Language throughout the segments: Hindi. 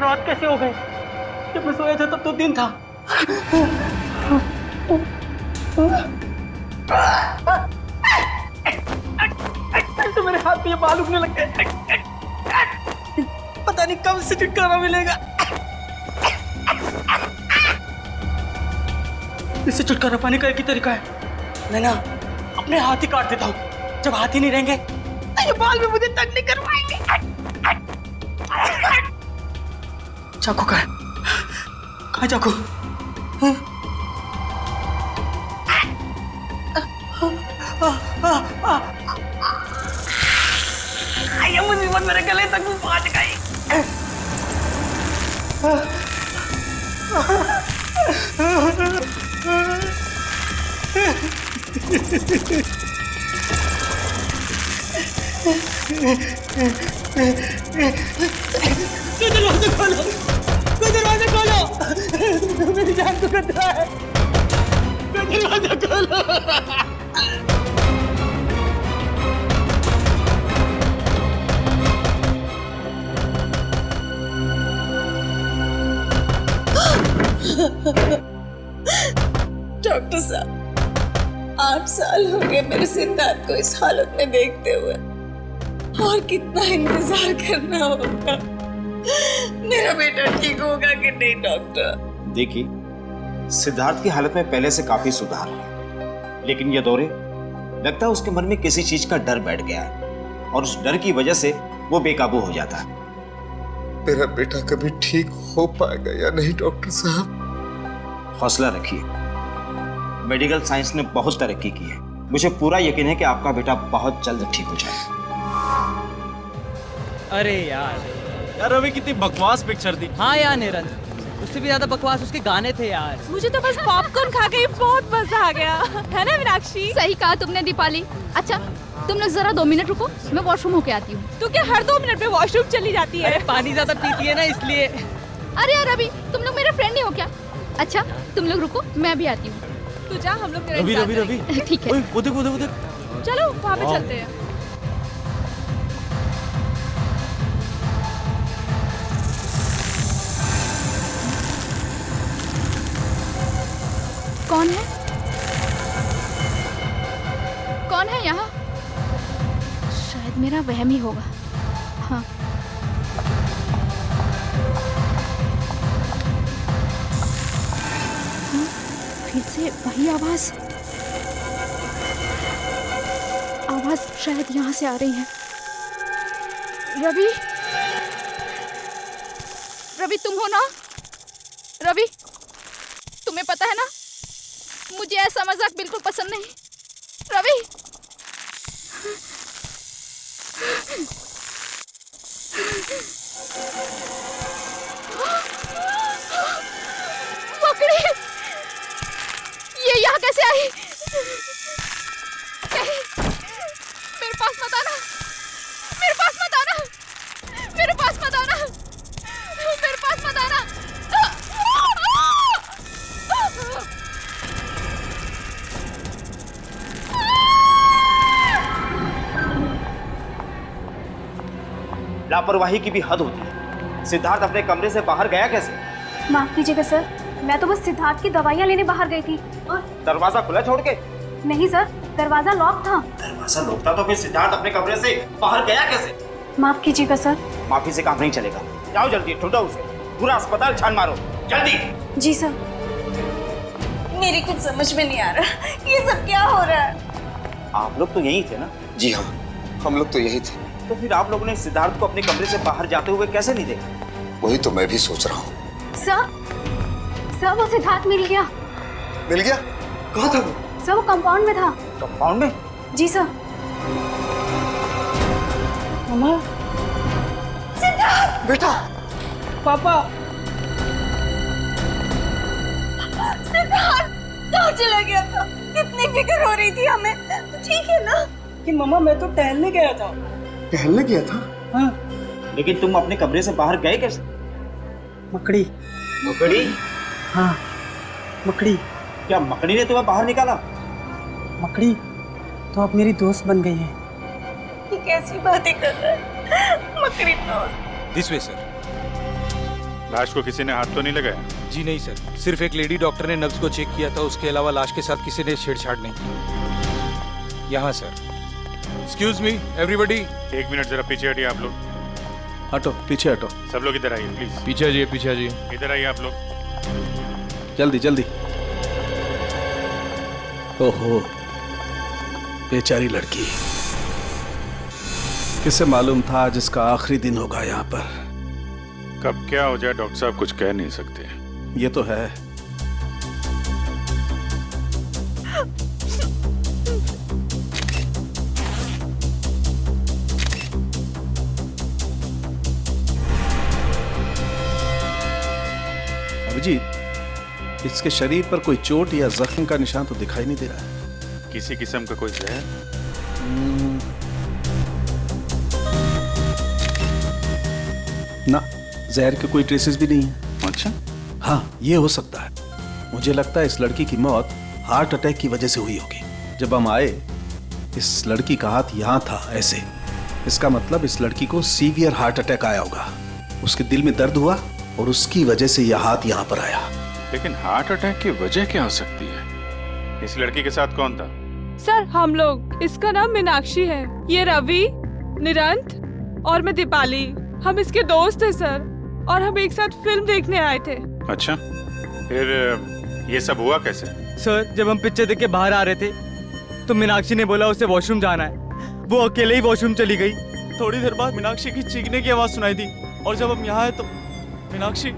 रात कैसे हो गई? जब मैं सोया था तब तो दिन था। ऐसे मेरे हाथ पे ये बाल उगने लग गए। पता नहीं कब से छुटकारा मिलेगा। इससे छुटकारा पाने का एक ही तरीका है, मैं ना अपने हाथ ही काट देता हूँ। जब हाथ ही नहीं रहेंगे तो ये बाल भी मुझे तंग नहीं कर पाएंगे। चाकू कहाँ चाकू? ये मुसीबत मेरे गले तक पहुंच गई। दरवाजा खोलो, दरवाजा खोलो, मेरी जान को खतरा है। दरवाजा खोलो। डॉक्टर साहब, 8 साल हो गए मेरे सिद्धार्थ को इस हालत में देखते हुए, और कितना इंतजार करना होगा। मेरा बेटा ठीक होगा कि नहीं डॉक्टर? देखिए, सिद्धार्थ की हालत में पहले से काफी सुधार है, लेकिन ये दौरे लगता है उसके मन में किसी चीज का डर बैठ गया है और उस डर की वजह से वो बेकाबू हो जाता है। मेरा बेटा कभी ठीक हो पाएगा या नहीं डॉक्टर साहब? हौसला रखिए, मेडिकल साइंस ने बहुत तरक्की की है। मुझे पूरा यकीन है कि आपका बेटा बहुत जल्द ठीक हो जाएगा। अरे यार अभी कितनी बकवास पिक्चर थी। हाँ यार निरंजन, उससे भी ज्यादा बकवास उसके गाने थे यार। मुझे तो बस पॉपकॉर्न खा के ही बहुत मजा आ गया, है ना मीनाक्षी? सही कहा तुमने दीपाली। अच्छा तुम लोग जरा 2 मिनट रुको, मैं वॉशरूम होके आती हूँ। तू क्या हर 2 मिनट में वॉशरूम चली जाती है? पानी ज्यादा पीती है ना इसलिए। अरे यार अभी तुम लोग मेरे फ्रेंड नहीं हो क्या? अच्छा तुम लोग रुको, मैं भी आती हूँ। तू जा, हम लोग रवि रवि रवि ठीक है। ओए वो देख। चलो वहाँ पे चलते हैं। कौन है? कौन है यहाँ? शायद मेरा वहम ही होगा। हाँ फिर से वही आवाज शायद यहाँ से आ रही है। रवि, रवि तुम हो ना? रवि, तुम्हें पता है ना मुझे ऐसा मजाक बिल्कुल पसंद नहीं। रवि, मकड़ी, ये यहाँ कैसे आई? नहीं, मेरे पास मत आना, मेरे पास मत आना, मेरे पास मत आना, मेरे पास मत आना। लापरवाही की भी हद होती है। सिद्धार्थ अपने कमरे से बाहर गया कैसे? माफ कीजिएगा सर, मैं तो बस सिद्धार्थ की दवाइयाँ लेने बाहर गई थी और दरवाजा खुला छोड़ के? नहीं सर, दरवाजा लॉक था। दरवाजा लॉक था तो फिर सिद्धार्थ अपने कमरे से बाहर गया कैसे? माफ कीजिएगा सर। माफी से काम नहीं चलेगा। जाओ जल्दी, ढूंढो उसे, पूरा अस्पताल छान मारो, जल्दी। जी सर। मेरी कुछ समझ में नहीं आ रहा, ये सब क्या हो रहा है? आप लोग तो यही थे ना? जी हाँ, हम लोग तो यही थे। तो फिर आप लोगों ने सिद्धार्थ को अपने कमरे से बाहर जाते हुए कैसे नहीं देखा? वही तो मैं भी सोच रहा हूँ। सर वो सिद्धार्थ मिल गया। मिल गया? कहाँ था वो? सर वो कंपाउंड में था। कंपाउंड में? जी सर। मम्मा, बेटा, पापा, सिद्धार्थ कहाँ चला गया था? कितनी फिक्र हो रही थी हमें। तो ठीक है ना? कि मम्मा मैं तो टहलने गया था। टहलने गया था? हाँ। लेकिन तुम अपने कमरे से बाहर गए कैसे? मकड़ी। मकड़ी? हाँ, मकड़ी। क्या मकड़ी ने तुम्हें बाहर निकाला? मकड़ी तो अब मेरी दोस्त बन गई है। ये कैसी बातें कर रहा है? मकड़ी दोस्त? This way sir. लाश को किसी ने हाथ तो नहीं लगाया? जी नहीं सर, सिर्फ एक लेडी डॉक्टर ने नब्ज को चेक किया था, उसके अलावा लाश के साथ किसी ने छेड़छाड़ नहीं की। यहाँ sir. Excuse me everybody. 1 minute जरा पीछे हटिए आप लोग। हटो, पीछे हटो। सब लोग इधर आइए प्लीज। पीछे आइए, पीछे आइए। इधर आइए आप लोग। जल्दी जल्दी। ओहो, बेचारी लड़की। किसे मालूम था आज इसका आखिरी दिन होगा यहाँ पर। कब क्या हो जाए डॉक्टर साहब कुछ कह नहीं सकते। ये तो है। अभिजीत, इसके शरीर पर कोई चोट या जख्म का निशान तो दिखाई नहीं दे रहा है। किसी किस्म का कोई जहर? ना, जहर के कोई ट्रेसेस भी नहीं है। अच्छा। हाँ, ये हो सकता है। मुझे लगता है इस लड़की की मौत हार्ट अटैक की वजह से हुई होगी। जब हम आए, इस लड़की का हाथ यहाँ था, ऐसे। इसका मतलब इस लड़की को सीवियर हार्ट अटैक आया होगा। उसके दिल में दर्द हुआ और उसकी वजह से यह हाथ यहाँ पर आया। लेकिन हार्ट अटैक की वजह क्या हो सकती है? इस लड़की के साथ कौन था? सर हम लोग, इसका नाम मीनाक्षी है, ये रवि, निरंत और मैं दीपाली। हम इसके दोस्त हैं सर, और हम एक साथ फिल्म देखने आए थे। अच्छा, फिर ये सब हुआ कैसे? सर जब हम पिक्चर देख के बाहर आ रहे थे तो मीनाक्षी ने बोला उसे वॉशरूम जाना है। वो अकेले ही वॉशरूम चली गई। थोड़ी देर बाद मीनाक्षी की चीखने की आवाज सुनाई दी, और जब हम यहाँ आए तो मीनाक्षी।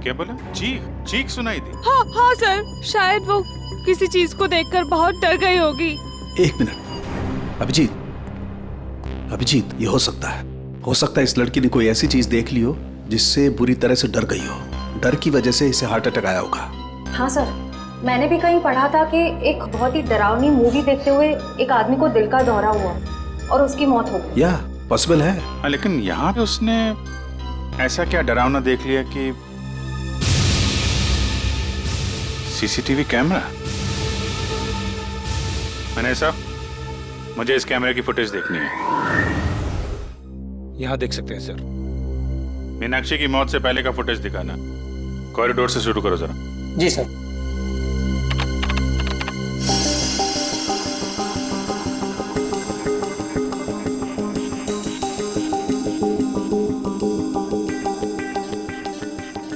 क्या बोला? चीख सुनाई दी? हाँ हाँ सर, शायद वो किसी चीज को देखकर बहुत डर गई होगी। 1 मिनट। अभिजीत, ये हो सकता है। हो सकता है इस लड़की ने कोई ऐसी चीज देख ली हो जिससे बुरी तरह से डर गई हो। डर की वजह से इसे हार्ट अटैक आया होगा। हाँ सर, मैंने भी कहीं पढ़ा था कि एक बहुत ही डरावनी मूवी देखते हुए एक आदमी को दिल का दौरा हुआ और उसकी मौत हो गई। या पॉसिबल है। हाँ, लेकिन यहाँ पे उसने ऐसा क्या डरावना देख लिया कि सीसीटीवी कैमरा? मैंने साहब, मुझे इस कैमरे की फुटेज देखनी है। यहाँ देख सकते हैं सर। मीनाक्षी की मौत से पहले का फुटेज दिखाना। कॉरिडोर से शुरू करो जरा। जी सर।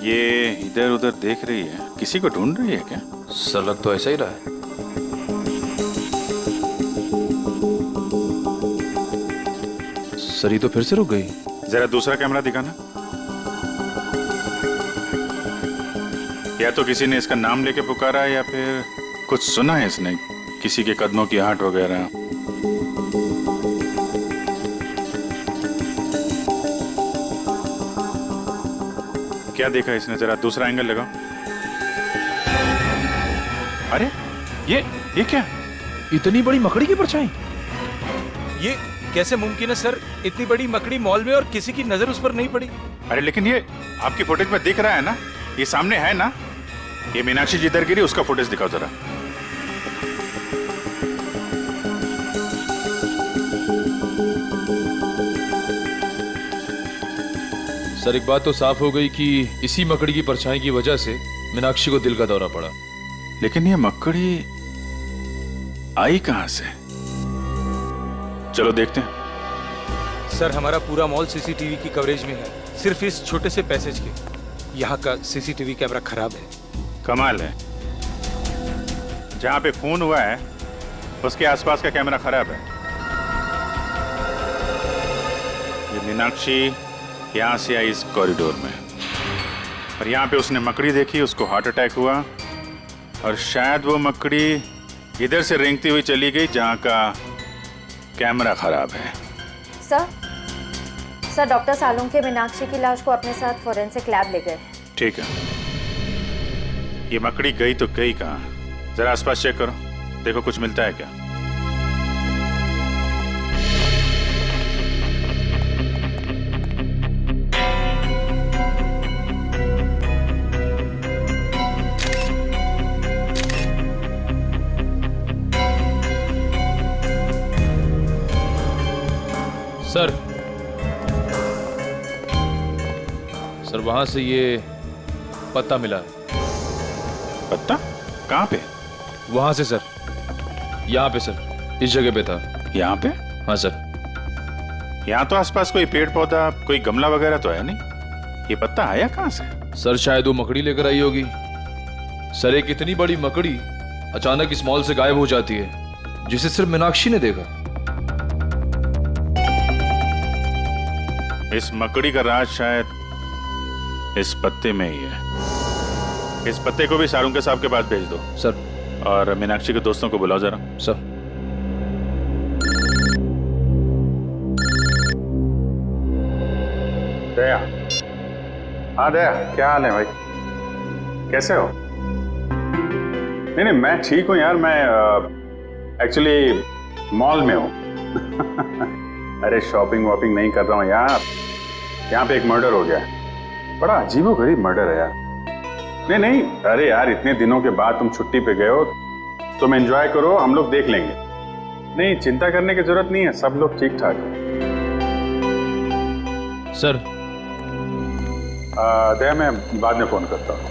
ये इधर उधर देख रही है, किसी को ढूंढ रही है क्या? सर लग तो ऐसा ही रहा है। सर ये तो फिर से रुक गई। जरा दूसरा कैमरा दिखाना। या तो किसी ने इसका नाम लेके पुकारा है या फिर कुछ सुना है इसने, किसी के कदमों की आहट वगैरह। क्या देखा इसने? जरा दूसरा एंगल लगाओ। अरे ये क्या? इतनी बड़ी मकड़ी की परछाई? ये कैसे मुमकिन है सर? इतनी बड़ी मकड़ी मॉल में और किसी की नजर उस पर नहीं पड़ी। अरे लेकिन ये आपकी फुटेज में दिख रहा है ना, ये सामने है ना। ये मीनाक्षी जिधर गिरी उसका फुटेज दिखाओ जरा। सर एक बात तो साफ हो गई कि इसी मकड़ी की परछाई की वजह से मीनाक्षी को दिल का दौरा पड़ा। लेकिन ये मकड़ी आई कहां से? चलो देखते हैं। सर हमारा पूरा मॉल सीसीटीवी की कवरेज में है, सिर्फ इस छोटे से पैसेज के। यहाँ का सीसीटीवी कैमरा खराब है। कमाल है, जहां पे खून हुआ है उसके आसपास का कैमरा खराब है। ये मीनाक्षी यहां से आई इस कॉरिडोर में, और यहां पे उसने मकड़ी देखी, उसको हार्ट अटैक हुआ, और शायद वो मकड़ी इधर से रेंगती हुई चली गई जहां का कैमरा खराब है। सर डॉक्टर सालों के मीनाक्षी की लाश को अपने साथ फोरेंसिक लैब ले गए। ठीक है, ये मकड़ी गई तो गई कहाँ? जरा आसपास चेक करो, देखो कुछ मिलता है क्या। सर वहां से ये पत्ता मिला है। पत्ता? कहाँ पे? वहां से सर, यहाँ पे सर, इस जगह पे था। यहाँ पे? हाँ सर। यहाँ तो आसपास कोई पेड़ पौधा, कोई गमला वगैरह तो है नहीं। ये पत्ता आया कहाँ से? सर शायद वो मकड़ी लेकर आई होगी। सर एक इतनी बड़ी मकड़ी अचानक इस मॉल से गायब हो जाती है, जिसे सिर्फ मीनाक्षी ने देखा। इस मकड़ी का राज शायद इस पत्ते में ही है। इस पत्ते को भी सारुंके साहब के पास भेज दो सर। और मीनाक्षी के दोस्तों को बुलाओ जरा। सर। दया। हाँ दया, क्या हाल है भाई? कैसे हो? नहीं नहीं, मैं ठीक हूँ यार। मैं एक्चुअली मॉल में हूँ। अरे शॉपिंग वॉपिंग नहीं कर रहा हूँ यार। यहाँ पे एक मर्डर हो गया है। बड़ा अजीबोगरीब मर्डर है यार। नहीं नहीं, अरे यार इतने दिनों के बाद तुम छुट्टी पे गए हो, तुम एंजॉय करो, हम लोग देख लेंगे। नहीं, चिंता करने की जरूरत नहीं है, सब लोग ठीक ठाक हैं। सर दया, मैं बाद में फोन करता हूँ।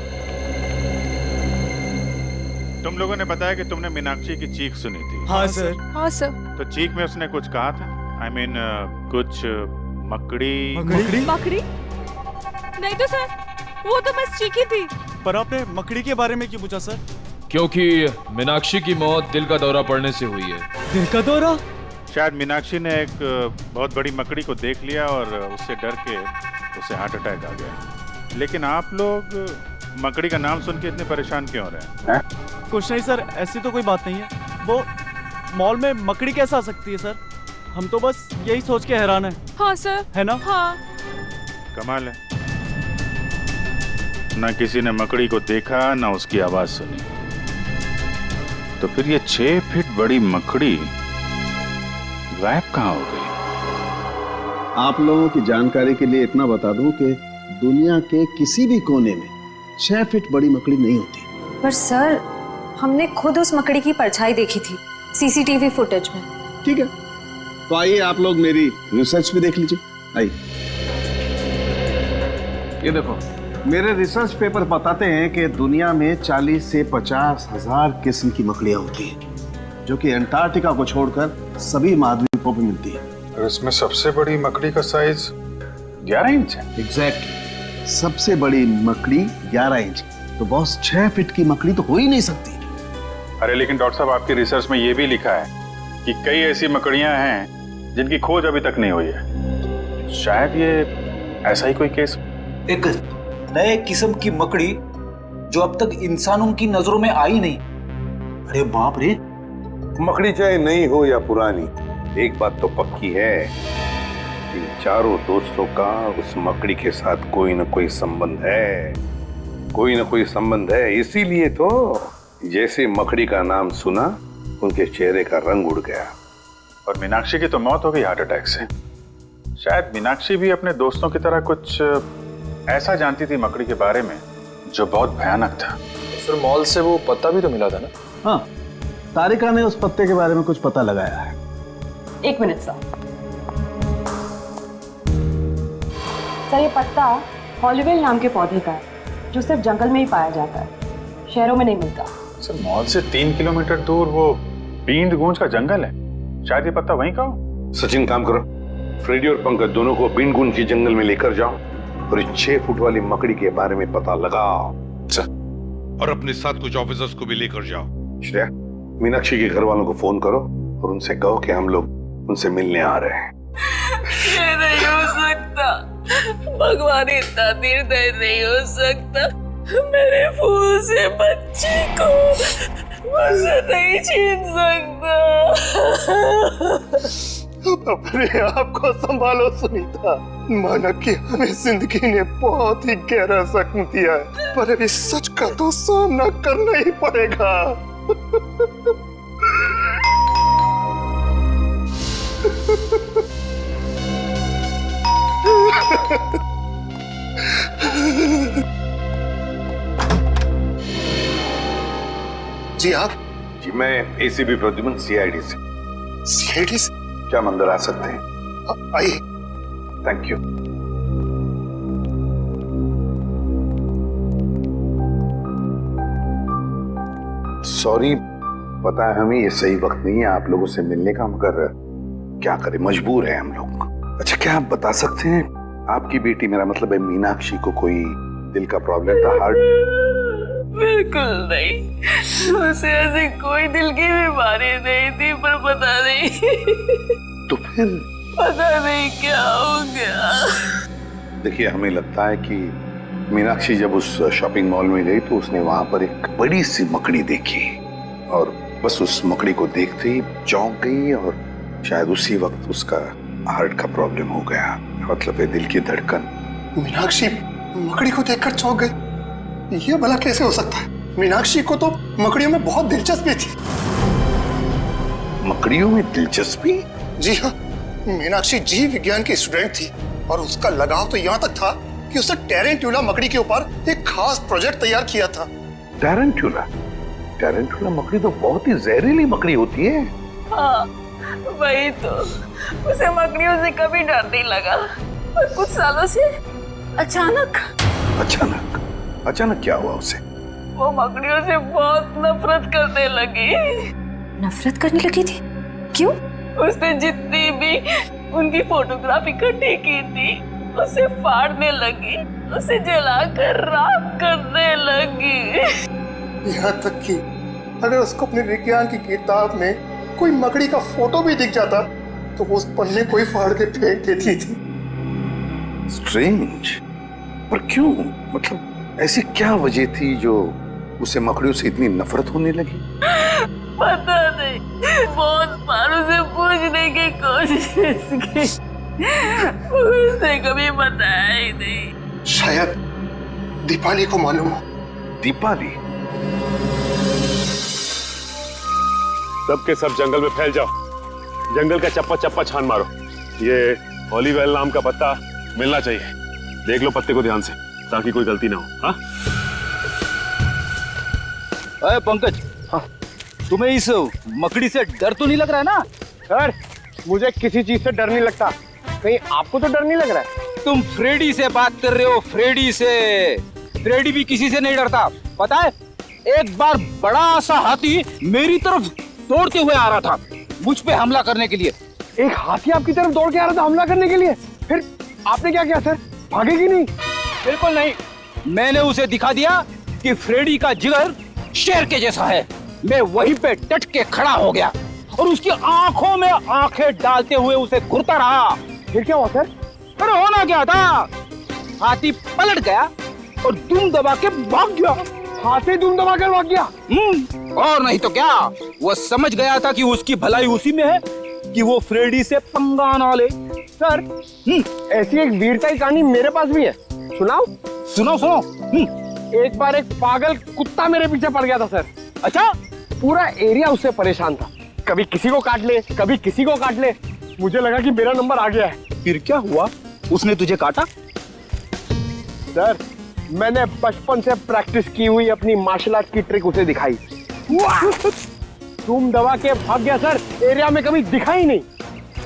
तुम लोगों ने बताया कि तुमने मीनाक्षी की चीख सुनी थी। हाँ सर। हाँ सर। तो चीख में उसने कुछ कहा था? I mean, कुछ मकड़ी? मकड़ी? नहीं तो सर, वो तो बस चीखी थी। पर आपने मकड़ी के बारे में क्यों पूछा सर? क्योंकि मीनाक्षी की मौत दिल का दौरा पड़ने से हुई है। दिल का दौरा? शायद मीनाक्षी ने एक बहुत बड़ी मकड़ी को देख लिया और उससे डर के उसे हार्ट अटैक आ गया। लेकिन आप लोग मकड़ी का नाम सुन के इतने परेशान क्यों हो रहे हैं? कुछ नहीं सर, ऐसी तो कोई बात नहीं है। वो मॉल में मकड़ी कैसे आ सकती है सर? हम तो बस यही सोच के हैरान हैं। हाँ सर। है ना? हाँ। कमाल है, ना किसी ने मकड़ी को देखा ना उसकी आवाज सुनी। तो फिर ये 6 फीट बड़ी मकड़ी गायब कहाँ हो गई? आप लोगों की जानकारी के लिए इतना बता दूं कि दुनिया के किसी भी कोने में 6 फीट बड़ी मकड़ी नहीं होती। पर सर, हमने खुद उस मकड़ी की परछाई देखी थी सीसीटीवी फुटेज में। ठीक है, तो आइए आप लोग मेरी रिसर्च भी देख लीजिए। आइए, ये देखो, मेरे रिसर्च पेपर बताते हैं कि दुनिया में 40 से 50 हजार किस्म की मकड़ियां होती हैं, जो कि अंटार्कटिका को छोड़कर सभी महाद्वीपों पर मिलती है। और इसमें सबसे बड़ी मकड़ी का साइज 11 इंच है। एग्जैक्टली, सबसे बड़ी मकड़ी 11 इंच। तो बॉस 6 फीट की मकड़ी तो हो ही नहीं सकती। अरे लेकिन डॉक्टर साहब, आपकी रिसर्च में ये भी लिखा है कि कई ऐसी मकड़ियां हैं जिनकी खोज अभी तक नहीं हुई है। शायद ये ऐसा ही कोई केस। एक नए किस्म की मकड़ी जो अब तक इंसानों की नजरों में आई नहीं। अरे बाप रे! मकड़ी चाहे नई हो या पुरानी, एक बात तो पक्की है, इन चारों दोस्तों का उस मकड़ी के साथ कोई ना कोई संबंध है। कोई ना कोई संबंध है, इसीलिए तो जैसे मकड़ी का नाम सुना उनके चेहरे का रंग उड़ गया। और मीनाक्षी की तो मौत हो गई हार्ट अटैक से। शायद मीनाक्षी भी अपने दोस्तों की तरह कुछ ऐसा जानती थी मकड़ी के बारे में जो बहुत भयानक था। सर मॉल से वो पत्ता भी तो मिला था ना? हाँ, तारिका ने उस पत्ते के बारे में कुछ पता लगाया है। 1 मिनट सर, ये पत्ता हॉलीवेल नाम के पौधे का है, जो सिर्फ जंगल में ही पाया जाता है, शहरों में नहीं मिलता। सर मॉल से 3 किलोमीटर दूर वो बींद गूंज का जंगल है, शायद ये पत्ता वहीं का हो। सचिन, काम करो, फ्रेडी और पंकज दोनों को बींद गूंज के जंगल में लेकर जाओ और इस 6 फुट वाली मकड़ी के बारे में पता लगाओ। और अपने साथ कुछ ऑफिसर्स को भी लेकर जाओ। श्रेया, मीनाक्षी के घर वालों को फोन करो और उनसे कहो कि हम लोग उनसे मिलने आ रहे हैं। ये नहीं हो सकता, भगवान इतना निर्दय नहीं हो सकता। मेरे फूल से बच्चे को मुझसे नहीं छीन सकता। अपने आप को संभालो सुनीता। माना कि हमें जिंदगी ने बहुत ही गहरा जख्म दिया है, पर अभी सच का तो सामना करना ही पड़ेगा। जी आप? जी मैं एसीपी प्रद्युमन, सीआईडी से। सीआईडी से? क्या हम अंदर आ सकते हैं? आइए। Thank you. सॉरी, पता है हमें ये सही वक्त नहीं है आप लोगों से मिलने का, मगर क्या करें, मजबूर है हम लोग। अच्छा, क्या आप बता सकते हैं आपकी बेटी, मेरा मतलब है मीनाक्षी को कोई दिल का प्रॉब्लम था, हार्ट? बिल्कुल नहीं, उसे ऐसी कोई दिल की बीमारी नहीं थी, पर पता नहीं तो फिर पता नहीं क्या हो गया। देखिए, हमें लगता है कि मीनाक्षी जब उस शॉपिंग मॉल में गई तो उसने वहां पर एक बड़ी सी मकड़ी देखी और बस उस मकड़ी को देखते ही चौंक गई और शायद उसी वक्त उसका हार्ट का प्रॉब्लम हो गया, मतलब है दिल की धड़कन। मीनाक्षी मकड़ी को देखकर चौंक गई, ये भला कैसे हो सकता है? मीनाक्षी को तो मकड़ियों में बहुत दिलचस्पी थी। मकड़ियों में दिलचस्पी? जी हाँ, मीनाक्षी जीव विज्ञान की स्टूडेंट थी और उसका लगाव तो यहाँ तक था कि उसने टेरेंट्यूला मकड़ी के ऊपर एक खास प्रोजेक्ट तैयार किया था। टेरेंट्यूला? टेरेंट्यूला मकड़ी तो बहुत ही जहरीली मकड़ी होती है। हाँ, वही तो, उसे मकड़ियों से कभी डर नहीं लगा, और कुछ सालों से अचानक क्या हुआ उसे? वो मकड़ियों से बहुत नफरत करने लगी। नफरत करने लगी थी? क्यों? उसने जितनी भी उनकी फोटोग्राफ इकट्ठी की थी उसे फाड़ने लगी, उसे जलाकर राख करने लगी। यहाँ तक कि अगर उसको अपने विज्ञान की किताब में कोई मकड़ी का फोटो भी दिख जाता तो वो उस पन्ने को ही फाड़ के फेंक देती थी। स्ट्रेंज, पर क्यों? मतलब ऐसी क्या वजह थी जो उसे मकड़ियों से इतनी नफरत होने लगी? पता नहीं, बहुत बार उसे पूछने की कोशिश की, उसने कभी बताया ही नहीं। शायद दीपाली को मालूम हो। दीपाली? सबके सब जंगल में फैल जाओ, जंगल का चप्पा चप्पा छान मारो, ये ओलिवेल नाम का पत्ता मिलना चाहिए। देख लो पत्ते को ध्यान से ताकि कोई गलती ना हो। हाँ अरे पंकज, हाँ, तुम्हें इस मकड़ी से डर तो नहीं लग रहा है ना? सर, मुझे किसी चीज से डर नहीं लगता, कहीं आपको तो डर नहीं लग रहा है? तुम फ्रेडी से बात कर रहे हो, फ्रेडी से। फ्रेडी भी किसी से नहीं डरता, पता है? एक बार बड़ा सा हाथी मेरी तरफ दौड़ते हुए आ रहा था मुझ पे हमला करने के लिए। एक हाथी आपकी तरफ दौड़ के आ रहा था हमला करने के लिए? फिर आपने क्या किया सर? भागेगी नहीं? बिल्कुल नहीं, मैंने उसे दिखा दिया कि फ्रेडी का जिगर शेर के जैसा है। मैं वहीं पे डट के खड़ा हो गया और उसकी आंखों में आंखें डालते हुए उसे घूरता रहा। फिर क्या हुआ सर? अरे होना क्या था, हाथी पलट गया और दुम दबा के भाग गया। हाथी दुम दबा कर भाग गया? और नहीं तो क्या, वो समझ गया था कि उसकी भलाई उसी में है कि वो फ्रेडी से पंगा ना ले। सर, ऐसी एक वीरता की कहानी मेरे पास भी है, सुनाओ? सुनो। एक बार एक पागल कुत्ता मेरे पीछे पड़ गया था सर। अच्छा? पूरा एरिया उससे परेशान था, कभी किसी को काट ले, कभी किसी को काट ले। मुझे लगा कि मेरा नंबर आ गया है। फिर क्या हुआ? उसने तुझे काटा? सर, मैंने बचपन से प्रैक्टिस की हुई अपनी मार्शल आर्ट की ट्रिक उसे दिखाई। तुम दबा के भाग गया सर, एरिया में कभी दिखा ही नहीं।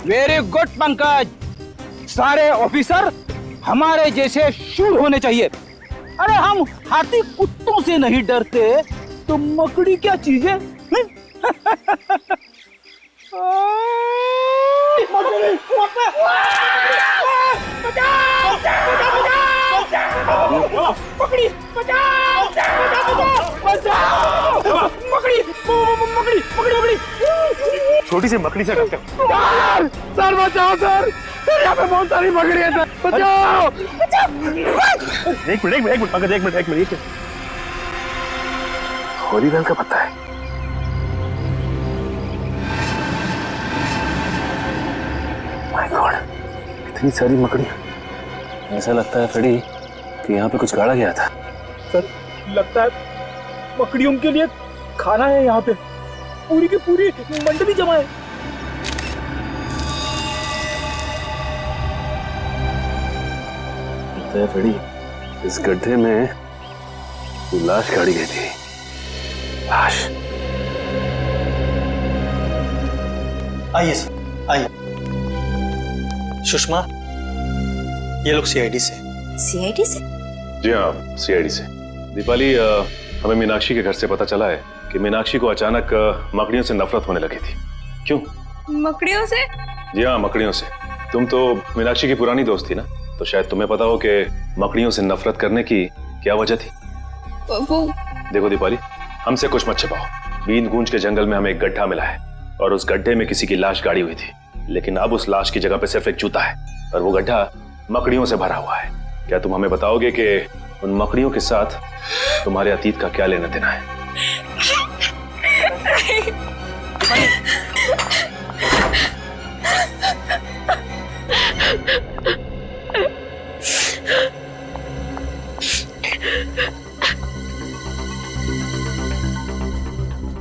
वेरी गुड पंकज, सारे ऑफिसर हमारे जैसे शूर होने चाहिए। अरे हम हाथी कुत्तों से नहीं डरते तो मकड़ी क्या चीज है? छोटी सी मकड़ी से डरते हो? सर बचाओ सर, यहाँ पे बहुत सारी मकड़ी है सर, बचाओ। एक मिनट पंकज, एक मिनट। ओलिवेल का पता है? माय गॉड, इतनी सारी मकड़ियां। ऐसा लगता है फ्रेडी कि यहाँ पे कुछ गाड़ा गया था। सर, लगता है मकड़ियों के लिए खाना है यहाँ पे, पूरी की पूरी मंडली जमा है। लगता है फ्रेडी इस गड्ढे में कोई लाश गाड़ी गई थी। लाश? आइए सर, आइए। सुषमा, ये लोग सीआईडी से। सीआईडी से? जी हाँ, सीआईडी से। दीपाली, हमें मीनाक्षी के घर से पता चला है कि मीनाक्षी को अचानक मकड़ियों से नफरत होने लगी थी। क्यों? मकड़ियों से? जी हाँ, मकड़ियों से। तुम तो मीनाक्षी की पुरानी दोस्त थी ना, तो शायद तुम्हें पता हो कि मकड़ियों से नफरत करने की क्या वजह थी। वो देखो दीपाली, हमसे कुछ मत छिपाओ। बीन गूंज के जंगल में हमें एक गड्ढा मिला है और उस गड्ढे में किसी की लाश गाड़ी हुई थी, लेकिन अब उस लाश की जगह पे सिर्फ एक जूता है और वो गड्ढा मकड़ियों से भरा हुआ है। क्या तुम हमें बताओगे कि उन मकड़ियों के साथ तुम्हारे अतीत का क्या लेना देना है?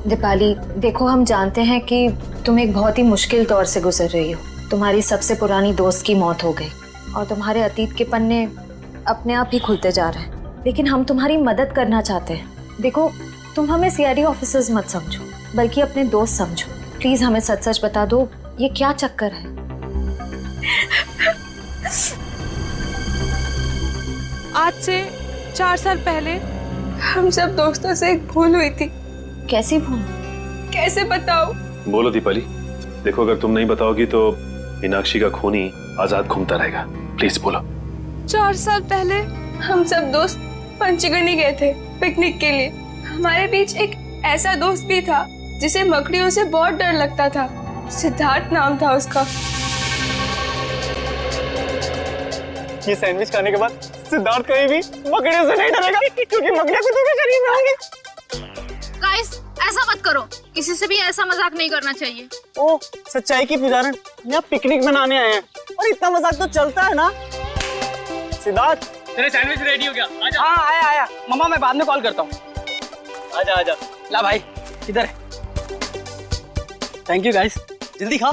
दीपाली, देखो हम जानते हैं कि तुम एक बहुत ही मुश्किल दौर से गुजर रही हो। तुम्हारी सबसे पुरानी दोस्त की मौत हो गई और तुम्हारे अतीत के पन्ने अपने आप ही खुलते जा रहे हैं, लेकिन हम तुम्हारी मदद करना चाहते हैं। देखो, तुम हमें सीआईडी ऑफिसर्स मत समझो, बल्कि अपने दोस्त समझो। प्लीज हमें सच सच बता दो, ये क्या चक्कर है? आज से 4 साल पहले हम सब दोस्तों से एक भूल हुई थी। कैसी भूल? कैसे बताओ? बोलो दीपाली। देखो, अगर तुम नहीं बताओगी तो मीनाक्षी का खूनी आजाद घूमता रहेगा। प्लीज बोलो। 4 साल पहले हम सब दोस्त पंचगनी गए थे पिकनिक के लिए। हमारे बीच एक ऐसा दोस्त भी था जिसे मकड़ियों से बहुत डर लगता था। सिद्धार्थ नाम था उसका। ये सैंडविच खाने के बाद सिद्धार्थ कहीं भी मकड़ियों से नहीं डरेगा, क्योंकि मकड़ियां कुत्तों के शरीर में होंगी। गाइस, ऐसा मत करो, किसी से भी ऐसा मजाक नहीं करना चाहिए। ओ, सच्चाई की पुजारन, यहाँ पिकनिक मनाने आए हैं और इतना मजाक तो चलता है ना। सिद्धार्थ, तेरे सैंडविच रेडी हो गया? आजा। हाँ, आया। मम्मा, मैं बाद में कॉल करता हूँ। आजा। ला भाई, इधर है। थैंक यू गाइस, जल्दी खा।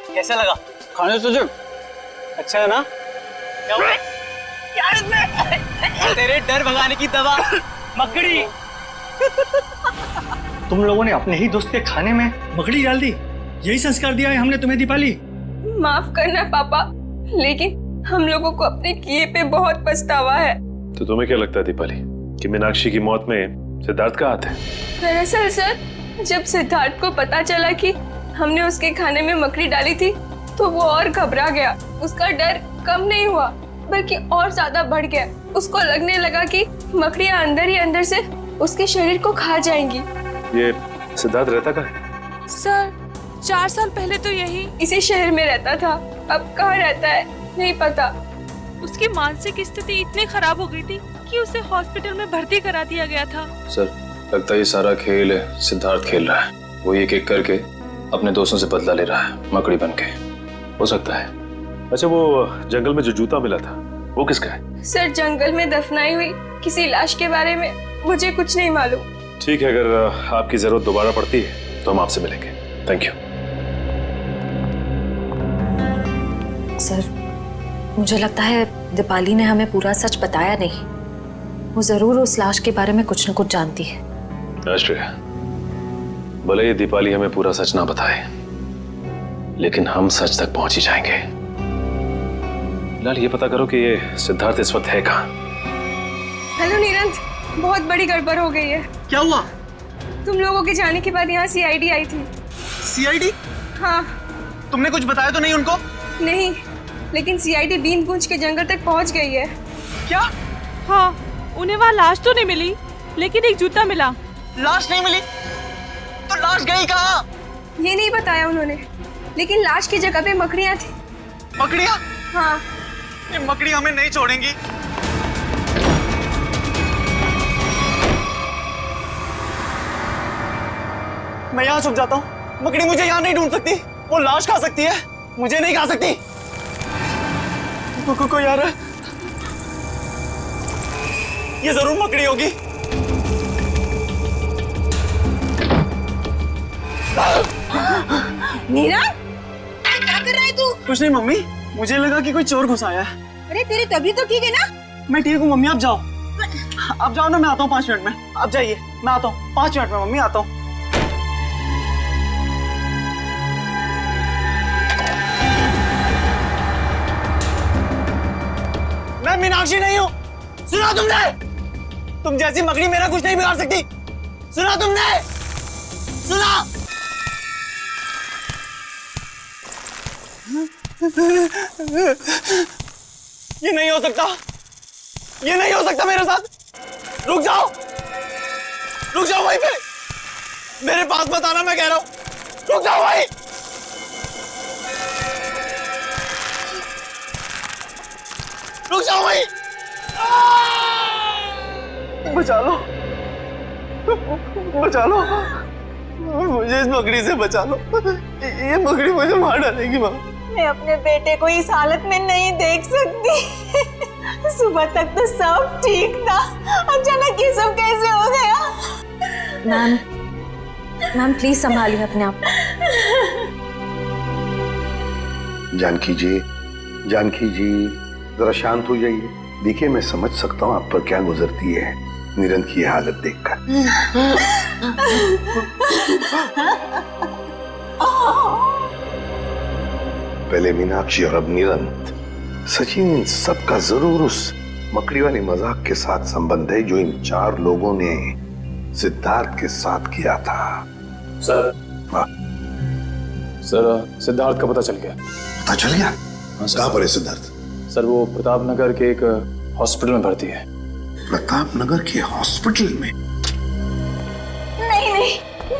कैसा लगा? खाने से जो अच्छा है ना? क्या हुआ? यार इसमें तेरे डर भगाने की दवा मकड़ी। तुम लोगों ने अपने ही दोस्त के खाने में मकड़ी डाल दी। यही संस्कार दिया है हमने तुम्हें दीपाली। माफ करना पापा, लेकिन हम लोगों को अपने किए पे बहुत पछतावा है। तो तुम्हें क्या लगता है दीपाली कि मीनाक्षी की मौत में सिद्धार्थ का हाथ है? दरअसल सर, जब सिद्धार्थ को पता चला कि हमने उसके खाने में मकड़ी डाली थी, तो वो और घबरा गया। उसका डर कम नहीं हुआ, बल्कि और ज्यादा बढ़ गया। उसको लगने लगा कि मकड़ियां अंदर ही अंदर से उसके शरीर को खा जाएंगी। ये सिद्धार्थ रहता कहाँ है? सर, 4 साल पहले तो यही इसी शहर में रहता था। अब कहाँ रहता है नहीं पता। उसकी मानसिक स्थिति इतनी खराब हो गई थी कि उसे हॉस्पिटल में भर्ती करा दिया गया था। सर, लगता है ये सारा खेल सिद्धार्थ खेल रहा है। वो एक एक करके अपने दोस्तों से बदला ले रहा है, मकड़ी बन के। हो सकता है। अच्छा, वो जंगल में जो जूता मिला था वो किसका है? सर, जंगल में दफनाई हुई किसी लाश के बारे में मुझे कुछ नहीं मालूम। ठीक है, अगर आपकी जरूरत दोबारा पड़ती है तो हम आपसे मिलेंगे। Thank you. सर, मुझे लगता है दीपाली ने हमें पूरा सच बताया नहीं। वो जरूर उस लाश के बारे में कुछ न कुछ जानती है। आश्रय, भले ये दीपाली हमें पूरा सच ना बताए, लेकिन हम सच तक पहुंच ही जाएंगे। फिलहाल ये पता करो कि ये सिद्धार्थ इस वक्त है कहाँ। हेलो नीरंत, बहुत बड़ी गड़बड़ हो गई है। क्या हुआ? तुम लोगों के जाने के बाद यहाँ सीआईडी आई थी। सीआईडी? हाँ। तुमने कुछ बताया तो नहीं उनको? नहीं, लेकिन सीआईडी बीन गूंज के जंगल तक पहुँच गई है। क्या? हाँ, उन्हें वहाँ लाश तो नहीं मिली, लेकिन एक जूता मिला। लाश नहीं मिली? तो लाश गई कहाँ? ये नहीं बताया उन्होंने, लेकिन लाश की जगह पे मकड़ियाँ थी। मकड़ियाँ? हाँ। ये मकड़ी हमें नहीं छोड़ेंगी। मैं यहाँ छुप जाता हूँ। मकड़ी मुझे यहाँ नहीं ढूंढ सकती। वो लाश खा सकती है, मुझे नहीं खा सकती। कोई यार, ये जरूर मकड़ी होगी। नीरा, क्या कर रहा है तू? कुछ नहीं मम्मी, मुझे लगा कि कोई चोर घुस आया है। अरे तेरी तबीयत तो ठीक है ना? मैं ठीक हूँ मम्मी, आप जाओ। आप जाओ ना, मैं आता हूँ 5 मिनट में। आप जाइए, मैं आता हूँ 5 मिनट में मम्मी, आता हूँ। मैं मीनाक्षी नहीं हूँ, सुना तुमने? तुम जैसी मकड़ी मेरा कुछ नहीं बिगाड़ सकती। सुना तुमने? सुना? ये नहीं हो सकता, ये नहीं हो सकता मेरे साथ। रुक जाओ वहीं पे, मेरे पास मत आना, मैं कह रहा हूं। रुक जाओ वहीं। रुक जाओ वहीं। बचा लो, बचा लो मुझे, इस मकड़ी से बचा लो। ये मकड़ी मुझे मार डालेगी माँ। मैं अपने बेटे को इस हालत में नहीं देख सकती। सुबह तक तो सब ठीक था, अचानक ये सब कैसे हो गया? मैम प्लीज संभालिए अपने आप। जानकी जी, जानकी जी जरा शांत हो जाइए। देखिए मैं समझ सकता हूँ आप पर क्या गुजरती है निरंत की हालत देखकर। पहले मीनाक्षी और अब निरंत। सचिन, इन सबका जरूर उस मकड़ी वाली मजाक के साथ संबंध है जो इन 4 लोगों ने सिद्धार्थ के साथ किया था। सर, सर सिद्धार्थ का पता चल गया। पता चल गया? कहाँ पर है सिद्धार्थ? सर वो प्रताप नगर के एक हॉस्पिटल में भर्ती है। प्रताप नगर के हॉस्पिटल में? नहीं,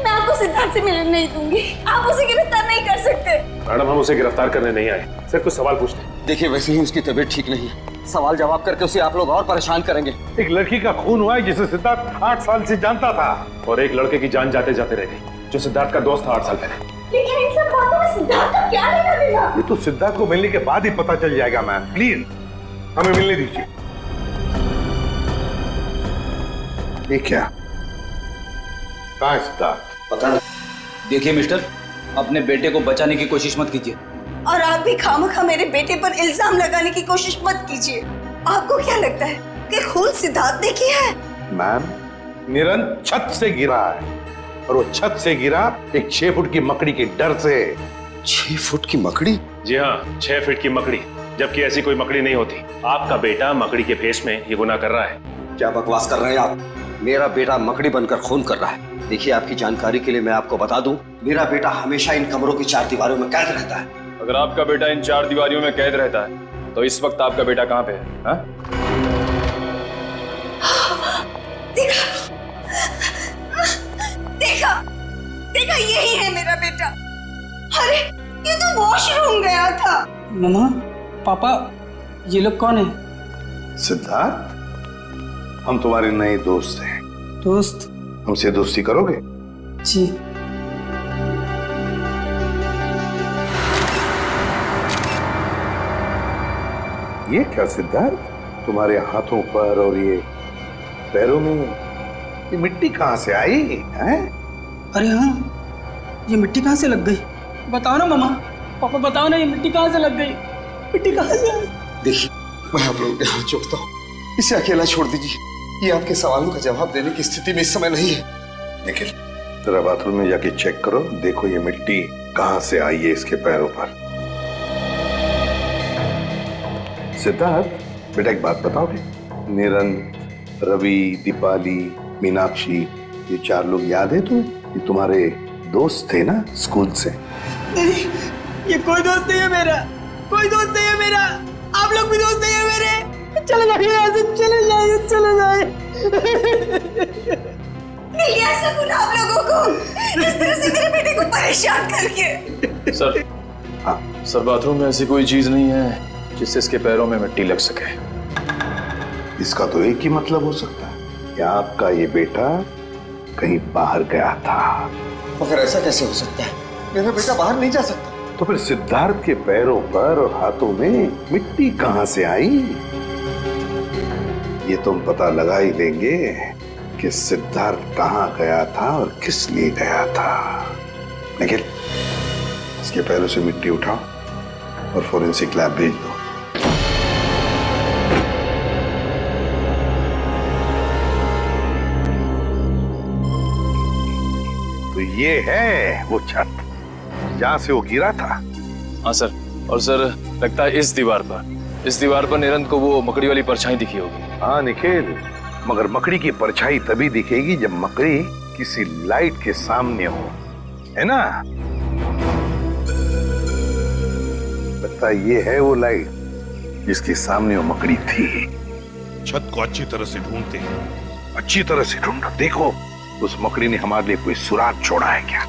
मैं आपको सिद्धार्थ से मिलने नहीं दूंगी। आप उसे गिरफ्तार नहीं कर सकते। मैडम हम उसे गिरफ्तार करने नहीं आए, सिर्फ कुछ सवाल पूछने। देखिए वैसे ही उसकी तबीयत ठीक नहीं, सवाल जवाब करके उसे आप लोग और परेशान करेंगे। एक लड़की का खून हुआ है जिसे सिद्धार्थ 8 साल से जानता था, और एक लड़के की जान जाते जाते रह गई जो सिद्धार्थ का दोस्त था 8 साल पहले। लेकिन इन सब बातों में सिद्धार्थ का क्या लेना देना? ये तो सिद्धार्थ को मिलने के बाद ही पता चल जाएगा। मैम प्लीज हमें मिलने दीजिए। ये क्या? कहाँ है सिद्धार्थ? पता नहीं। देखिए मिस्टर, अपने बेटे को बचाने की कोशिश मत कीजिए। और आप भी खामखा मेरे बेटे पर इल्जाम लगाने की कोशिश मत कीजिए। आपको क्या लगता है कि खून सिद्धार्थ ने किया है? मैम, निरंत छत से गिरा है और वो छत से गिरा एक 6 फुट की मकड़ी के डर से। 6 फुट की मकड़ी? जी हाँ, 6 फीट की मकड़ी, जबकि ऐसी कोई मकड़ी नहीं होती। आपका बेटा मकड़ी के भेष में ये गुनाह कर रहा है। क्या बकवास कर रहे हैं आप? मेरा बेटा मकड़ी बनकर खून कर रहा है। देखिए आपकी जानकारी के लिए मैं आपको बता दूं, मेरा बेटा हमेशा इन कमरों की 4 दीवारों में कैद रहता है। अगर आपका बेटा इन 4 दीवारियों में कैद रहता है तो इस वक्त आपका बेटा कहाँ पे है? हा? देखा यही है मेरा बेटा। अरे ये तो वॉशरूम गया था। मम्मा, पापा, ये लोग कौन है? सिद्धार्थ, हम तुम्हारे नए दोस्त हैं। दोस्त? हमसे दोस्ती करोगे? जी। ये क्या सिद्धार्थ, तुम्हारे हाथों पर और ये पैरों में ये मिट्टी कहाँ से आई है? अरे हाँ, ये मिट्टी कहाँ से लग गई? बताओ ना मामा, पापा बताओ ना, ये मिट्टी कहाँ से लग गई? मिट्टी कहाँ से आई? देखिए मैं आप लोगों के हाथ जोड़ता हूँ, इसे अकेला छोड़ दीजिए। ये आपके सवालों का जवाब देने की स्थिति में इस समय नहीं है। निखिल, जरा बाथरूम में जाके चेक करो, देखो ये मिट्टी कहाँ से आई है इसके पैरों पर। सिद्धार्थ बेटा एक बात बताओगे? निरंत, रवि, दीपाली, मीनाक्षी, ये 4 लोग याद है तुम्हें? ये तुम्हारे दोस्त थे ना स्कूल से? नहीं, ये कोई दोस्त नहीं है मेरा, कोई दोस्त नहीं है मेरा। आप लोग भी दोस्त नहीं है मेरे। चले जाइए यहाँ से, चले जाइए, चले जाइए। नहीं ऐसा गुनाह आप लोगों को, इस तरह से मेरे बेटे को परेशान करके। सर, हाँ सर, बाथरूम में ऐसी कोई चीज नहीं है जिससे इसके पैरों में मिट्टी लग सके। इसका तो एक ही मतलब हो सकता है कि आपका ये बेटा कहीं बाहर गया था। मगर ऐसा कैसे हो सकता है? मेरा बेटा बाहर नहीं जा सकता। तो फिर सिद्धार्थ के पैरों पर और हाथों में मिट्टी कहां से आई? ये तुम पता लगा ही लेंगे कि सिद्धार्थ कहां गया था और किस लिए गया था। निखिल, इसके पैरों से मिट्टी उठाओ और फोरेंसिक लैब भेज दो। तो ये है वो छत जहां से वो गिरा था। हाँ सर, और सर लगता है इस दीवार पर निरंत को वो मकड़ी वाली परछाई दिखी होगी। हाँ निखिल, मगर मकड़ी की परछाई तभी दिखेगी जब मकड़ी किसी लाइट के सामने हो, है ना? लगता है ये है वो लाइट जिसके सामने वो मकड़ी थी। छत को अच्छी तरह से ढूंढते हैं, अच्छी तरह से ढूंढो। देखो उस मकड़ी ने हमारे लिए कोई सुराग छोड़ा है क्या?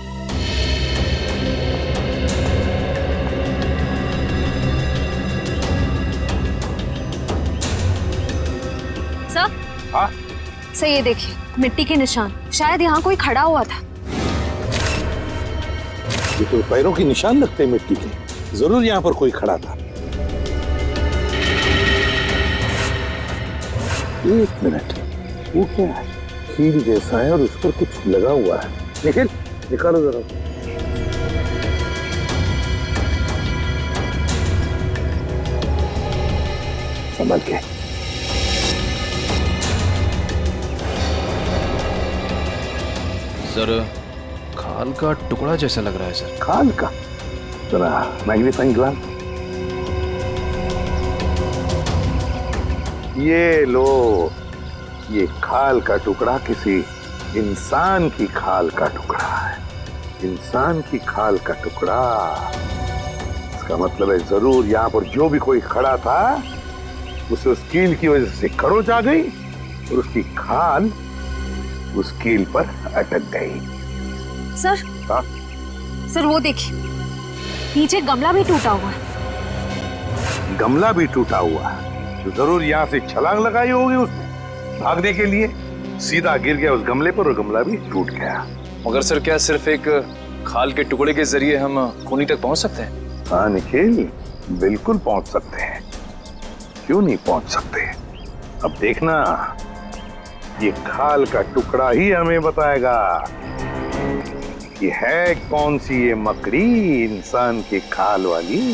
सर, हाँ? सर ये देखिए मिट्टी के निशान, शायद यहाँ कोई खड़ा हुआ था। ये तो पैरों के निशान लगते हैं मिट्टी के, जरूर यहाँ पर कोई खड़ा था। एक मिनट, वो क्या है? कील जैसा है और उस पर कुछ लगा हुआ है। निखिल निकालो जरा। संभल के। सर खाल का टुकड़ा जैसा लग रहा है सर। खाल का? जरा मैग्नीफाइंग ग्लास। ये लो, ये खाल का टुकड़ा किसी इंसान की खाल का टुकड़ा है। इंसान की खाल का टुकड़ा, इसका मतलब है जरूर यहाँ पर जो भी कोई खड़ा था उसे उस कील की वजह से खरोच आ गई और उसकी खाल उस कील पर अटक गई। सर, हाँ? सर वो देखिए नीचे गमला भी टूटा हुआ है। गमला भी टूटा हुआ है तो जरूर यहाँ से छलांग लगाई होगी उसने भागने के लिए, सीधा गिर गया उस गमले पर और गमला भी टूट गया। मगर सर क्या सिर्फ एक खाल के टुकड़े के जरिए हम खूनी तक पहुंच सकते हैं? हाँ निखिल, बिल्कुल पहुंच सकते हैं, क्यों नहीं पहुंच सकते। अब देखना, ये खाल का टुकड़ा ही हमें बताएगा कि है कौन सी ये मकड़ी इंसान की खाल वाली,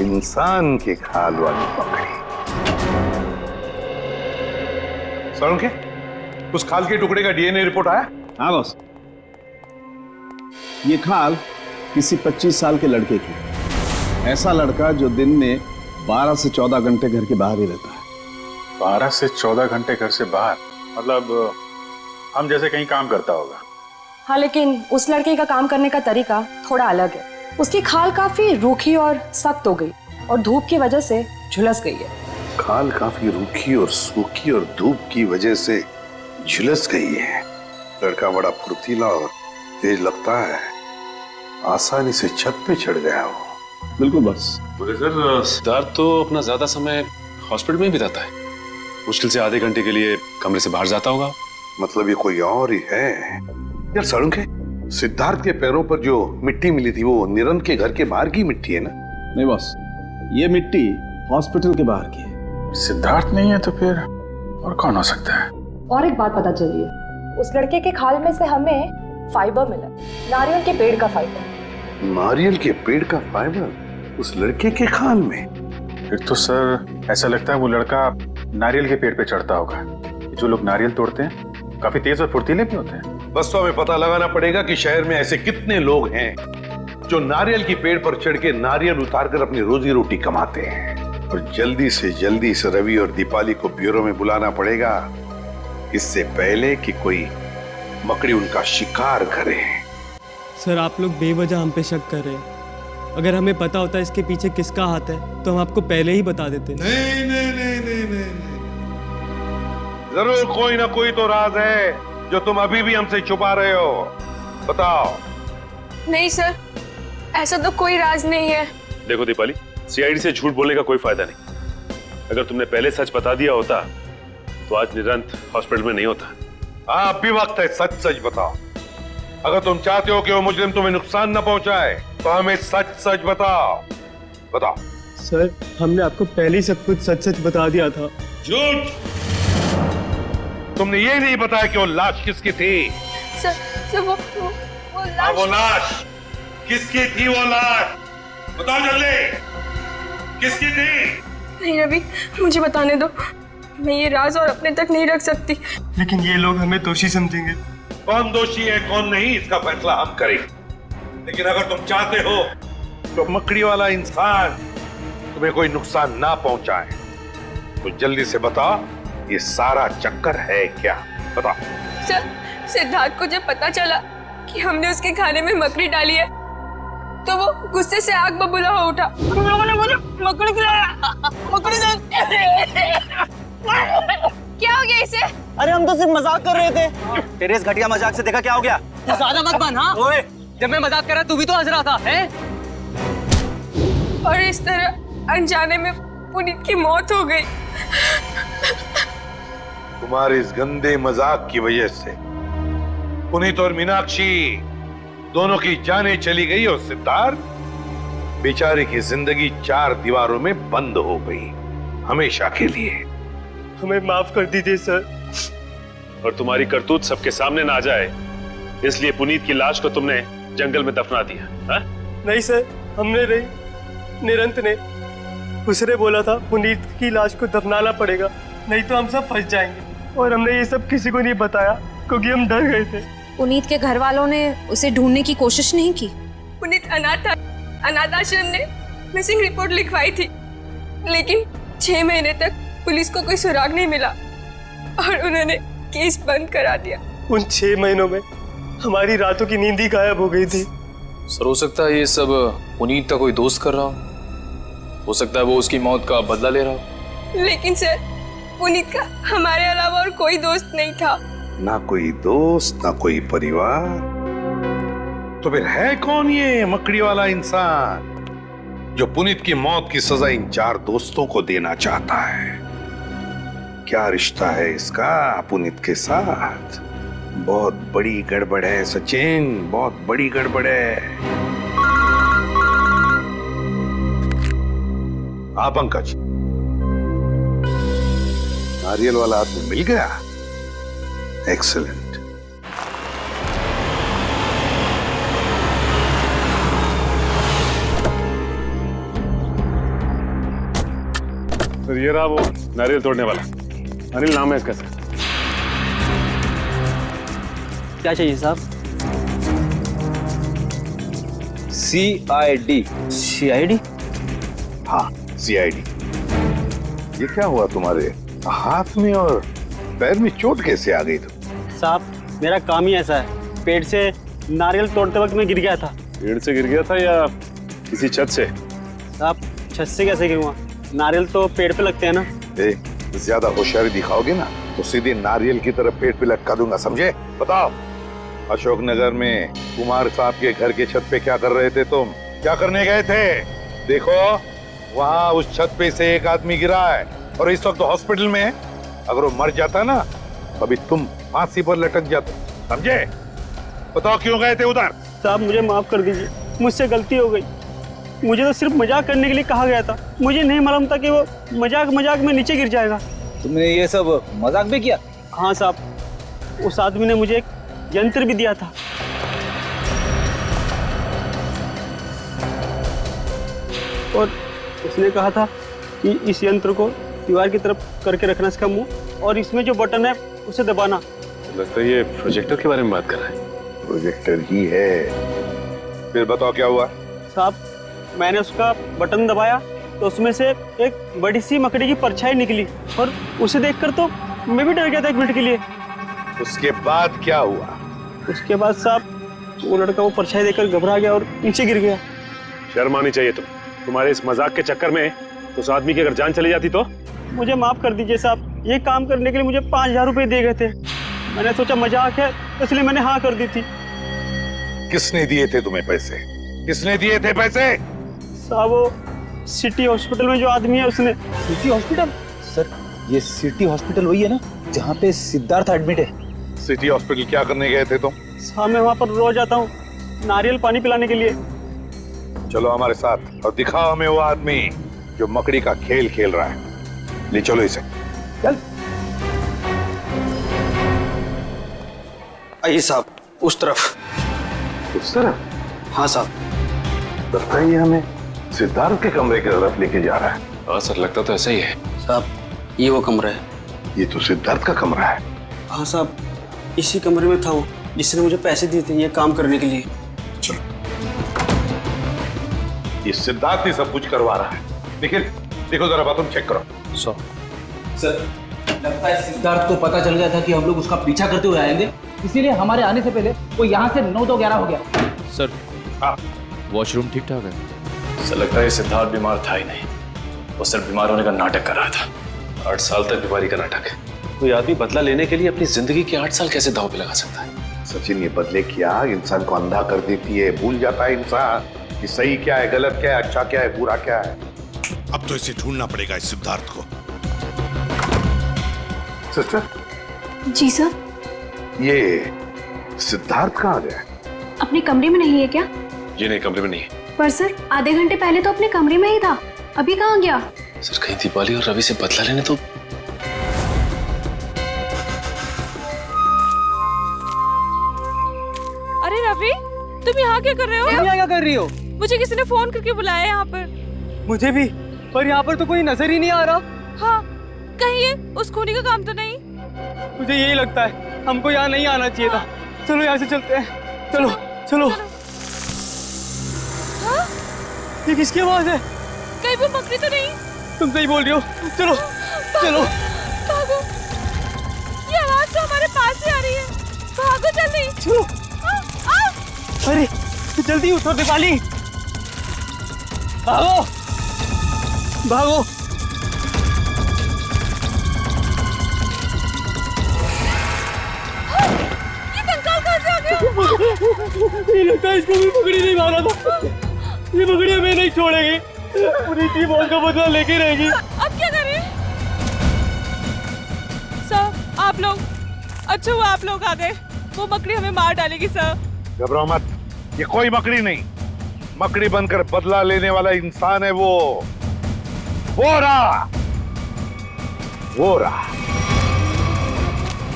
इंसान की खाल वाली मकड़ी। सर, उस खाल के टुकड़े का डीएनए रिपोर्ट आया? हाँ बॉस, ये खाल किसी 25 साल के लड़के की, ऐसा लड़का जो दिन में 12 से 14 घंटे घर के बाहर ही रहता है। 12 से 14 घंटे घर से बाहर, मतलब हम जैसे कहीं काम करता होगा। हाँ, लेकिन उस लड़के का काम करने का तरीका थोड़ा अलग है। उसकी खाल काफी रूखी और सख्त हो गई और धूप की वजह से झुलस गई है। खाल काफी रूखी और सूखी और धूप की वजह से झुलस गई है। लड़का बड़ा फुर्तीला और तेज लगता है, आसानी से छत पे चढ़ गया वो। बिल्कुल बस। सर, सिद्धार्थ तो अपना ज्यादा समय हॉस्पिटल में ही बिताता है, मुश्किल से आधे घंटे के लिए कमरे से बाहर जाता होगा। मतलब ये कोई और ही है। यार साळुंखे, सिद्धार्थ के पैरों पर जो मिट्टी मिली थी वो निरंत के घर के बाहर की मिट्टी है ना? नहीं बॉस, ये मिट्टी हॉस्पिटल के बाहर की है। सिद्धार्थ नहीं है तो फिर और कौन हो सकता है? और एक बात पता चली है, उस लड़के के खाल में से हमें फाइबर मिला, नारियल के पेड़ का फाइबर। नारियल के पेड़ का फाइबर उस लड़के के खाल में? फिर तो सर ऐसा लगता है वो लड़का नारियल के पेड़ पे चढ़ता होगा। जो लोग नारियल तोड़ते हैं काफी तेज और फुर्तीले भी होते हैं। बस तो हमें पता लगाना पड़ेगा कि शहर में ऐसे कितने लोग हैं जो नारियल की पेड़ पर चढ़ के नारियल उतारकर अपनी रोजी रोटी कमाते हैं। और जल्दी से रवि और दीपाली को ब्यूरो में बुलाना पड़ेगा, इससे पहले कि कोई मकड़ी उनका शिकार करे। सर, आप लोग बेवजह हम पे शक कर रहे हैं। अगर हमें पता होता इसके पीछे किसका हाथ है तो हम आपको पहले ही बता देते। नहीं। जरूर कोई ना कोई तो राज है जो तुम अभी भी हमसे छुपा रहे हो, बताओ। नहीं सर, ऐसा तो कोई राज नहीं है। देखो दीपाली, सीआईडी से झूठ बोलने का कोई फायदा नहीं। अगर तुमने पहले सच बता दिया होता तो आज निरंत हॉस्पिटल में नहीं होता। हाँ, अब भी वक्त है, सच सच बताओ। अगर तुम चाहते हो कि वो मुजरिम तुम्हें नुकसान न पहुंचाए तो हमें सच सच बताओ। सर, हमने आपको पहले ही सब कुछ सच सच बता दिया था। झूठ! तुमने ये नहीं बताया कि वो लाश किसकी थी? सर वो लाश। वो लाश किसकी थी? वो लाश बताओ जल्दी, किसकी थी? नहीं रवि, मुझे बताने दो, मैं ये राज और अपने तक नहीं रख सकती। लेकिन ये लोग हमें दोषी समझेंगे। कौन दोषी है कौन नहीं, इसका फैसला हम करेंगे। लेकिन अगर तुम चाहते हो तो मकड़ी वाला इंसान तुम्हें कोई नुकसान ना पहुंचाए तो जल्दी से बताओ ये सारा चक्कर है क्या? बताओ। सर, सिद्धार्थ को जब पता चला कि हमने उसके खाने में मकड़ी डाली है तो वो गुस्से से आग बबूला हो उठा। हम लोगों ने मुझे मकड़ी खिलाया, मकड़ी क्या हो गया इसे? अरे हम तो सिर्फ मजाक कर रहे थे। तेरे इस घटिया मजाक से देखा क्या हो गया? तू ज्यादा मत बन। हाँ ओए, जब मैं मजाक कर रहा तू भी तो हंस रहा था हैं? और इस तरह अनजाने में पुनीत की मौत हो गई। तुम्हारे इस गंदे मजाक की वजह से पुनीत और मीनाक्षी दोनों की जानें चली गई और सिद्धार्थ बेचारे की जिंदगी 4 दीवारों में बंद हो गई हमेशा के लिए। हमें माफ कर दीजिए सर। और तुम्हारी करतूत सबके सामने ना आ जाए इसलिए पुनीत की लाश को तुमने जंगल में दफना दिया। हा? नहीं सर, हमने नहीं, निरंत ने। उसने बोला था पुनीत की लाश को दफनाना पड़ेगा, नहीं तो हम सब फंस जाएंगे। और हमने ये सब किसी को नहीं बताया क्योंकि हम डर गए थे। पुनीत के घर वालों ने उसे ढूंढने की कोशिश नहीं की? पुनीत अनाथ आश्रम ने मिसिंग रिपोर्ट लिखवाई थी, लेकिन 6 महीने तक पुलिस को कोई सुराग नहीं मिला और उन्होंने केस बंद करा दिया। उन 6 महीनों में हमारी रातों की नींद ही गायब हो गई थी। सर, हो सकता है ये सब पुनीत का कोई दोस्त कर रहा हो सकता है वो उसकी मौत का बदला ले रहा हो। लेकिन सर, पुनीत का हमारे अलावा और कोई दोस्त नहीं था। ना कोई दोस्त, ना कोई परिवार, तो फिर है कौन ये मकड़ी वाला इंसान जो पुनीत की मौत की सजा इन 4 दोस्तों को देना चाहता है? क्या रिश्ता है इसका पुनीत के साथ? बहुत बड़ी गड़बड़ है सचिन, बहुत बड़ी गड़बड़ है। हाँ पंकज, नारियल वाला आदमी मिल गया। एक्सीलेंट। सर ये रहा वो नारियल तोड़ने वाला, अनिल नाम है इसका। क्या चाहिए साहब? CID। CID? हाँ CID। ये क्या हुआ तुम्हारे हाथ में और पैर में? चोट कैसे आ गई? साहब, मेरा काम ही ऐसा है। पेड़ से नारियल तोड़ते वक्त मैं गिर गया था। पेड़ से गिर गया था या किसी छत से? साहब, छत से कैसे गिरूंगा? नारियल तो पेड़ पे लगते हैं ना। ज्यादा होशियारी दिखाओगे ना तो सीधे नारियल की तरफ पेड़ पे लटका दूंगा, समझे? बताओ, अशोकनगर में कुमार साहब के घर के छत पे क्या कर रहे थे तुम? क्या करने गए थे? देखो वहाँ उस छत पे से एक आदमी गिरा है और इस वक्त हॉस्पिटल में है। अगर वो मर जाता ना अभी तुम फांसी पर लटक जाते, समझे? बताओ क्यों गए थे उधर? साहब मुझे माफ कर दीजिए, मुझसे गलती हो गई। मुझे तो सिर्फ मजाक करने के लिए कहा गया था। मुझे नहीं मालूम था कि वो मजाक में नीचे गिर जाएगा। तुमने ये सब मजाक भी किया? हाँ साहब, उस आदमी ने मुझे एक यंत्र भी दिया था। और उसने कहा था कि इस यंत्र को दीवार की तरफ करके रखना इसका मुंह, और इसमें जो बटन है उसे दबाना। लगता है ये प्रोजेक्टर के बारे में बात कर रहा है। प्रोजेक्टर ही है। फिर बताओ क्या हुआ? साहब, मैंने उसका बटन दबाया तो उसमें से एक बड़ी सी मकड़ी की परछाई निकली और उसे देखकर तो मैं भी डर गया था 1 मिनट के लिए। उसके बाद क्या हुआ? उसके बाद साहब, वो लड़का वो परछाई देखकर घबरा गया और नीचे गिर गया। शर्म आनी चाहिए तुम्हारे इस मजाक के चक्कर में उस आदमी की अगर जान चली जाती तो? मुझे माफ कर दीजिए साहब, ये काम करने के लिए मुझे 5000 रुपए दिए गए थे। मैंने सोचा मजाक है इसलिए मैंने हाँ कर दी थी। किसने दिए थे तुम्हें पैसे? किसने दिए थे पैसे? साहब, वो सिटी हॉस्पिटल में जो आदमी है उसने। City hospital? सर, ये सिटी हॉस्पिटल वही है ना जहाँ पे सिद्धार्थ एडमिट है? सिटी हॉस्पिटल क्या करने गए थे तुम? साहब, मैं वहाँ पर रोज आता हूँ नारियल पानी पिलाने के लिए। चलो हमारे साथ और दिखाओ हमें वो आदमी जो मकड़ी का खेल खेल रहा है। ले चलो इसे। चल। आइए साहब, उस तरफ। उस तरफ? हाँ साहब। लगता है ये हमें सिद्धार्थ के कमरे की तरफ लेके जा रहा है। हाँ सर, लगता तो ऐसा ही है। साहब, ये वो कमरा है। ये तो सिद्धार्थ का कमरा है। हाँ साहब, इसी कमरे में था वो जिसने मुझे पैसे दिए थे ये काम करने के लिए। चलो, ये सिद्धार्थ ही सब कुछ करवा रहा है। देखो जरा बात, तुम चेक करो। सर, लगता है सिद्धार्थ को पता चल गया था कि हम लोग उसका पीछा करते हुए आएंगे, इसीलिए हमारे आने से पहले वो यहाँ से 9-2-11 हो गया। सर वॉशरूम ठीक ठाक है? ऐसा लगता है सिद्धार्थ बीमार था ही नहीं, वो सिर्फ बीमार होने का नाटक कर रहा था। 8 साल तक बीमारी का नाटक है। कोई आदमी बदला लेने के लिए अपनी जिंदगी के 8 साल कैसे दांव पे लगा सकता है? सचिन, ये बदले की आग इंसान को अंधा कर देती है। भूल जाता है इंसान कि सही क्या है, गलत क्या है, अच्छा क्या है, बुरा क्या है। अब तो इसे ढूंढना पड़ेगा, इस सिद्धार्थ को। सिस्टर। जी सर। ये सिद्धार्थ कहाँ गया? अपने कमरे में नहीं है क्या? जी नहीं, कमरे में नहीं है। पर सर आधे घंटे पहले तो अपने कमरे में ही था, अभी कहाँ गया? सर कहीं दीपाली और रवि से बदला लेने तो। अरे रवि, तुम यहाँ क्या कर रहे हो? यहाँ क्या कर रही हो? मुझे किसी ने फोन करके बुलाया यहाँ पर। मुझे भी, पर यहाँ पर तो कोई नजर ही नहीं आ रहा। हाँ, कहीं ये उस खूनी का काम तो नहीं? मुझे यही लगता है, हमको यहाँ नहीं आना चाहिए था। चलो यहाँ से चलते हैं, चलो चलो। हाँ? ये किसकी आवाज है? कहीं वो मकड़ी तो नहीं? तुम सही बोल रही हो, चलो चलो। भागो, ये आवाज तो हमारे पास से आ रही है। भागो जल्दी। चलो। अरे जल्दी उठो दीपाली, भागो भागो। ये कंकाल कहाँ से आ गया? ये लगता है इसको भी मकड़ी नहीं मारा था। ये मकड़ी हमें नहीं छोड़ेगी, पूरी की मौत का बदला लेके रहेगी। अब क्या करें? सर आप लोग, अच्छा हुआ आप लोग आ गए। वो मकड़ी हमें मार डालेगी सर। घबराओ मत, ये कोई मकड़ी नहीं, मकड़ी बनकर बदला लेने वाला इंसान है वो रहा।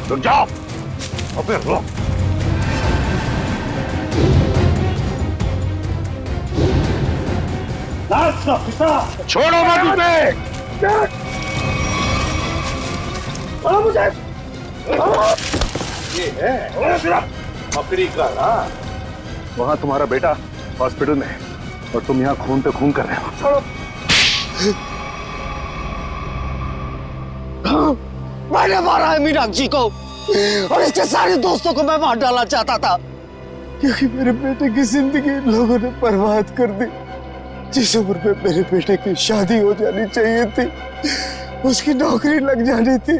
रुक जाओ और फिर रुक। छोड़ो मत उसे। मुझे ये है मकड़ी का राज। वहां तुम्हारा बेटा हॉस्पिटल में है और तुम यहाँ खून पे खून कर रहे हो। छोड़ो। मैंने मारा है मीनाक्षी को और इसके सारे दोस्तों को मैं मार डालना चाहता था, क्योंकि मेरे बेटे की जिंदगी इन लोगों ने बर्बाद कर दी। जिस उम्र में मेरे बेटे की शादी हो जानी चाहिए थी, उसकी नौकरी लग जानी थी,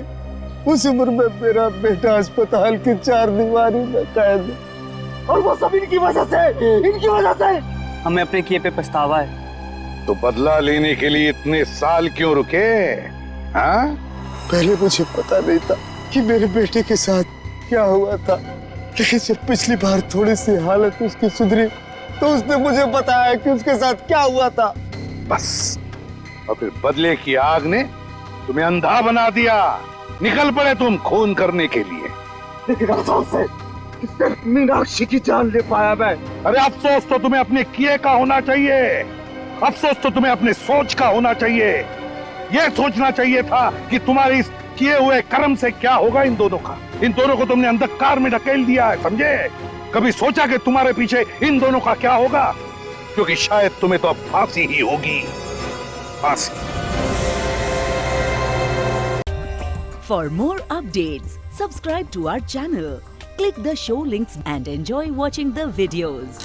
उस उम्र में मेरा बेटा अस्पताल की 4 दीवारी में कैद है। और वो सब इनकी वजह से। हमें अपने किए पे पछतावा है। तो बदला लेने के लिए इतने साल क्यों रुके? हाँ? पहले मुझे पता नहीं था कि मेरे बेटे के साथ क्या हुआ था, लेकिन जब पिछली बार थोड़ी सी हालत उसकी सुधरी तो उसने मुझे बताया कि उसके साथ क्या हुआ था। बस, और फिर बदले की आग ने तुम्हें अंधा बना दिया। निकल पड़े तुम खून करने के लिए। लेकिन अफसोस से सिर्फ मीनाक्षी की जान ले पाया मैं। अरे अफसोस तो तुम्हें अपने किए का होना चाहिए, अफसोस तो तुम्हें अपने सोच का होना चाहिए। यह सोचना चाहिए था कि तुम्हारे इस किए हुए कर्म से क्या होगा इन दोनों का। इन दोनों को तुमने अंधकार में ढकेल दिया है, समझे? कभी सोचा कि तुम्हारे पीछे इन दोनों का क्या होगा? क्योंकि शायद तुम्हें तो अब फांसी ही होगी, फांसी। For more updates, subscribe to our channel, click the show links and enjoy watching the videos.